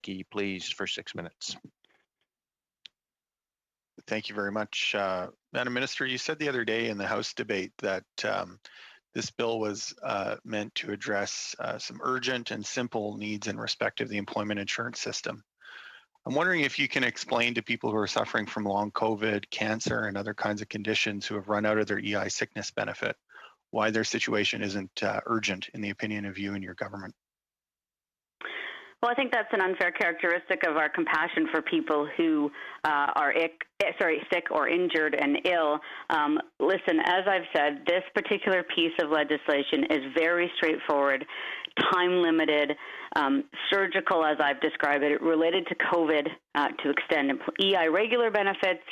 Blaikie, please, for 6 minutes. Thank you very much. Madam Minister, you said the other day in the House debate that this bill was meant to address some urgent and simple needs in respect of the employment insurance system. I'm wondering if you can explain to people who are suffering from long COVID, cancer, and other kinds of conditions who have run out of their EI sickness benefit, why their situation isn't urgent in the opinion of you and your government. Well, I think that's an unfair characteristic of our compassion for people who are sick or injured and ill. Listen, as I've said, this particular piece of legislation is very straightforward, time-limited, surgical, as I've described it, related to COVID to extend EI regular benefits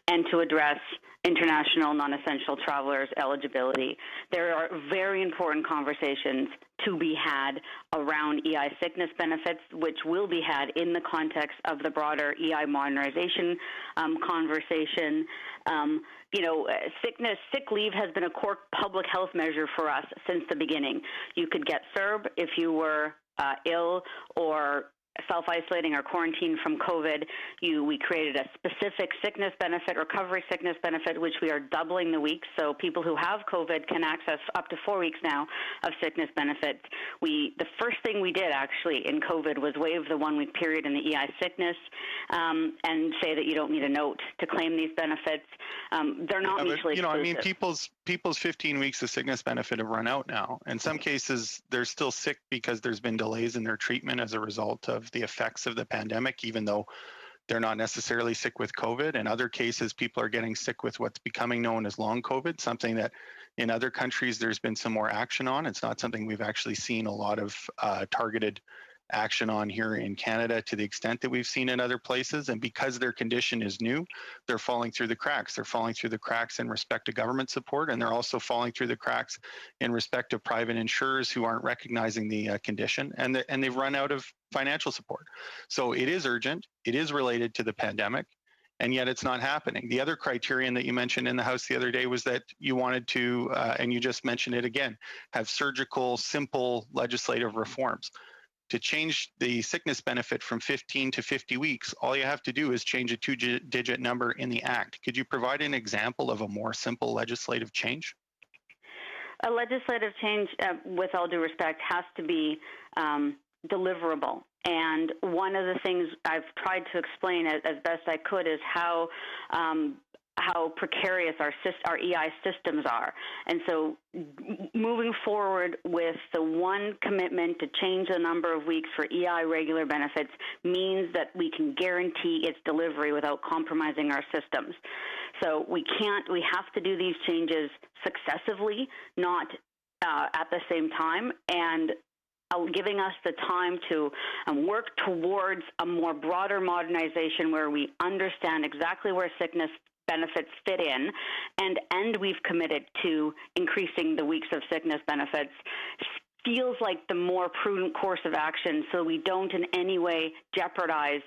and to address international non-essential travelers' eligibility. There are very important conversations to be had around EI sickness benefits, which will be had in the context of the broader EI modernization conversation. Sick leave has been a core public health measure for us since the beginning. You could get CERB if you were ill or self-isolating or quarantined from COVID. We created a specific sickness benefit, recovery sickness benefit, which we are doubling the weeks. So people who have COVID can access up to 4 weeks now of sickness benefits. The first thing we did actually in COVID was waive the 1 week period in the EI sickness and say that you don't need a note to claim these benefits. They're not mutually exclusive. People's 15 weeks of sickness benefit have run out now. In some cases, they're still sick because there's been delays in their treatment as a result of the effects of the pandemic, even though they're not necessarily sick with COVID. In other cases, people are getting sick with what's becoming known as long COVID, something that in other countries there's been some more action on. It's not something we've actually seen a lot of targeted action on here in Canada to the extent that we've seen in other places. And because their condition is new, they're falling through the cracks. They're falling through the cracks in respect to government support, and they're also falling through the cracks in respect to private insurers who aren't recognizing the condition, and they've run out of financial support. So it is urgent. It is related to the pandemic, and yet it's not happening. The other criterion that you mentioned in the House the other day was that you wanted to, and you just mentioned it again, have surgical, simple legislative reforms. To change the sickness benefit from 15 to 50 weeks, all you have to do is change a two-digit number in the Act. Could you provide an example of a more simple legislative change? A legislative change, with all due respect, has to be deliverable. And one of the things I've tried to explain as best I could is how precarious our EI systems are. And so moving forward with the one commitment to change the number of weeks for EI regular benefits means that we can guarantee its delivery without compromising our systems. So we have to do these changes successively, not at the same time, and giving us the time to work towards a more broader modernization where we understand exactly where sickness benefits fit in, and we've committed to increasing the weeks of sickness benefits, feels like the more prudent course of action, so we don't in any way jeopardize,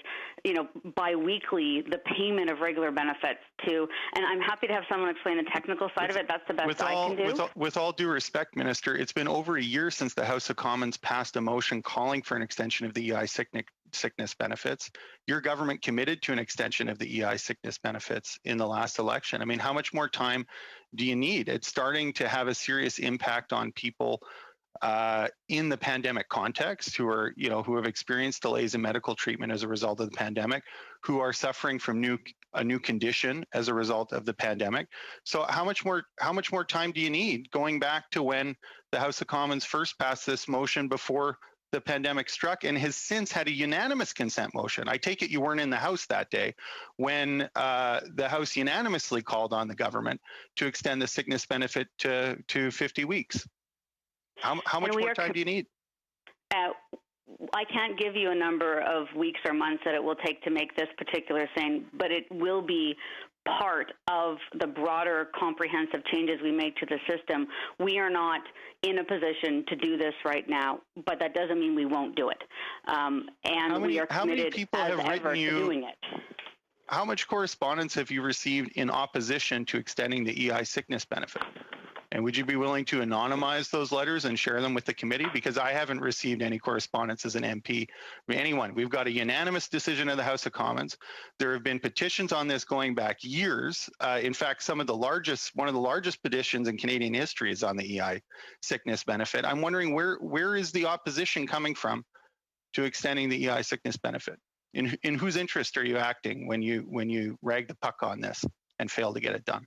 biweekly the payment of regular benefits to. And I'm happy to have someone explain the technical side of it. That's the best I can do. With all due respect, Minister, it's been over a year since the House of Commons passed a motion calling for an extension of the EI sickness benefits. Your government committed to an extension of the EI sickness benefits in the last election. I mean, how much more time do you need? It's starting to have a serious impact on people in the pandemic context who have experienced delays in medical treatment as a result of the pandemic, who are suffering from a new condition as a result of the pandemic. So how much more time do you need, going back to when the House of Commons first passed this motion before the pandemic struck, and has since had a unanimous consent motion? I take it you weren't in the House that day when the House unanimously called on the government to extend the sickness benefit to 50 weeks. How much more time do you need? I can't give you a number of weeks or months that it will take to make this particular thing, but it will be part of the broader comprehensive changes we make to the system. We are not in a position to do this right now, but that doesn't mean we won't do it. We are committed as ever to doing it. How much correspondence have you received in opposition to extending the EI sickness benefit? And would you be willing to anonymize those letters and share them with the committee? Because I haven't received any correspondence as an MP from anyone. We've got a unanimous decision of the House of Commons. There have been petitions on this going back years. In fact, one of the largest petitions in Canadian history is on the EI sickness benefit. I'm wondering where is the opposition coming from to extending the EI sickness benefit? In whose interest are you acting when you rag the puck on this and fail to get it done?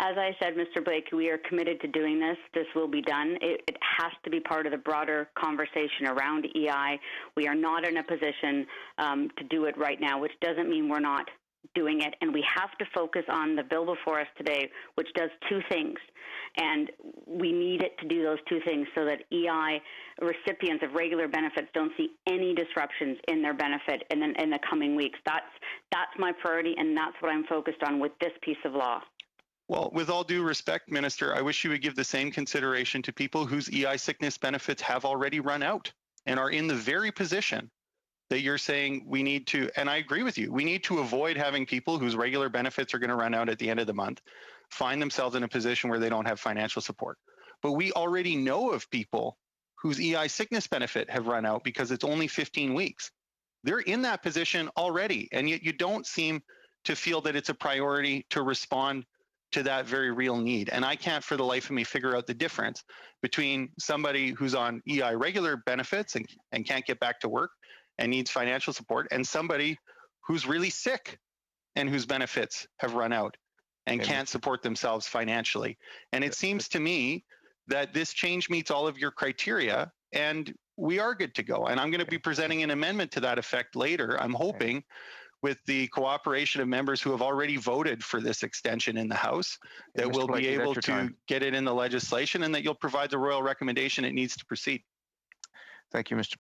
As I said, Mr. Blaikie, we are committed to doing this. This will be done. It has to be part of the broader conversation around EI. We are not in a position to do it right now, which doesn't mean we're not doing it. And we have to focus on the bill before us today, which does two things. And we need it to do those two things so that EI recipients of regular benefits don't see any disruptions in their benefit in the coming weeks. That's my priority, and that's what I'm focused on with this piece of law. Well, with all due respect, Minister, I wish you would give the same consideration to people whose EI sickness benefits have already run out and are in the very position that you're saying we need to, and I agree with you, we need to avoid having people whose regular benefits are going to run out at the end of the month find themselves in a position where they don't have financial support. But we already know of people whose EI sickness benefit have run out because it's only 15 weeks. They're in that position already, and yet you don't seem to feel that it's a priority to respond to that very real need. And I can't for the life of me figure out the difference between somebody who's on EI regular benefits and can't get back to work and needs financial support and somebody who's really sick and whose benefits have run out and can't support themselves financially. And it seems to me that this change meets all of your criteria and we are good to go. And I'm going to be presenting an amendment to that effect later, I'm hoping, with the cooperation of members who have already voted for this extension in the House, that we'll be able to get it in the legislation and that you'll provide the royal recommendation it needs to proceed. Thank you, Mr.